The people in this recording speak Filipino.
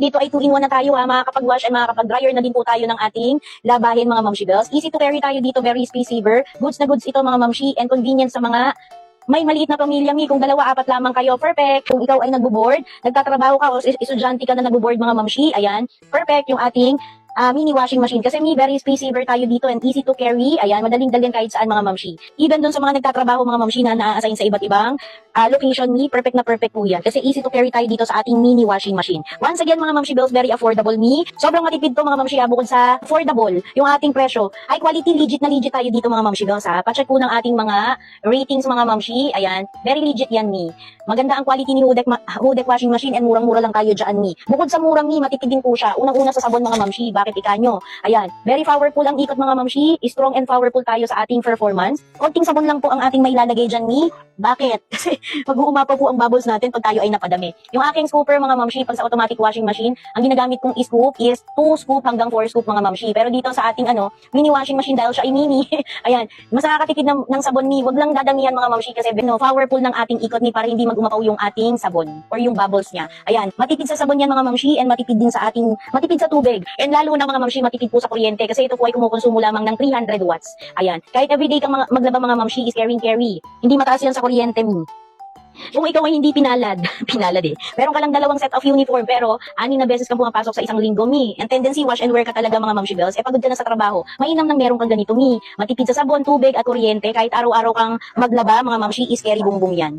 Dito ay 2-in-1 na tayo ha, makakapag-wash and makakapag-dryer na din po tayo ng ating labahin mga mamshi bells. Easy to carry tayo dito, very space saver. Goods na goods ito mga mamshi and convenient sa mga may maliit na pamilya mi. Kung 2-4 lamang kayo, perfect. Kung ikaw ay nagbo-board, nagtatrabaho ka o estudyante ka na nagbo-board mga mamshi, ayan, perfect yung ating mini washing machine. Kasi very space saver tayo dito and easy to carry. Ayan, madaling dalhin kahit saan mga mamshi. Even dun sa mga nagtatrabaho mga mamshi na na-assign sa iba't ibang location mi, perfect na perfect po yan. Kasi easy to carry tayo dito sa ating mini washing machine. Once again mga mamshi bells, very affordable mi. Sobrang matipid to mga mamshi ha, bukod sa affordable, yung ating presyo. High quality, legit na legit tayo dito mga mamshi bells ha. Pacheck po ng ating mga ratings mga mamshi. Ayan, very legit yan mi. Maganda ang quality ni Hudek washing machine and murang-mura lang tayo dyan mi. Bukod sa murang mi, matipid din po siya. Unang-una sa sabon mga mamshi. Bakit ikanyo? Ayan, very powerful ang ikot mga mamshi. Strong and powerful tayo sa ating performance. Konting sabon lang po ang ating may lalagay dyan mi. Bakit? Kasi mag-uumapaw po ang bubbles natin pag tayo ay napadami. Yung aking scooper mga mamshi, pag sa automatic washing machine, ang ginagamit kong scoop is 2 scoop hanggang 4 scoop mga mamshi. Pero dito sa ating mini washing machine, dahil siya ay mini, ayan, mas nakakatipid ng sabon ni. Wag lang dadamihan mga mamshi kasi powerful ng ating ikot ni para hindi mag-umapaw yung ating sabon or yung bubbles niya. Ayan, matipid sa sabon yan mga mamshi and matipid din sa matipid sa tubig. And lalo na mga mamshi, matipid po sa kuryente kasi ito po ay kumukonsumo lamang ng 300 watts. Ayan, kahit everyday kang maglaba mga mamshi is carry. Hindi mataas yan sa kuryente mo. Kung ikaw ay hindi pinalad, pinalad eh. Meron ka lang 2 set of uniform pero 6 na beses kang pumapasok sa isang linggo mi. And tendency wash and wear ka talaga mga mamshi bells. Pagod ka na sa trabaho, mainam nang meron kang ganito mi. Matipid sa sabon, tubig at kuryente kahit araw-araw kang maglaba mga mamshi is carry bumbong yan.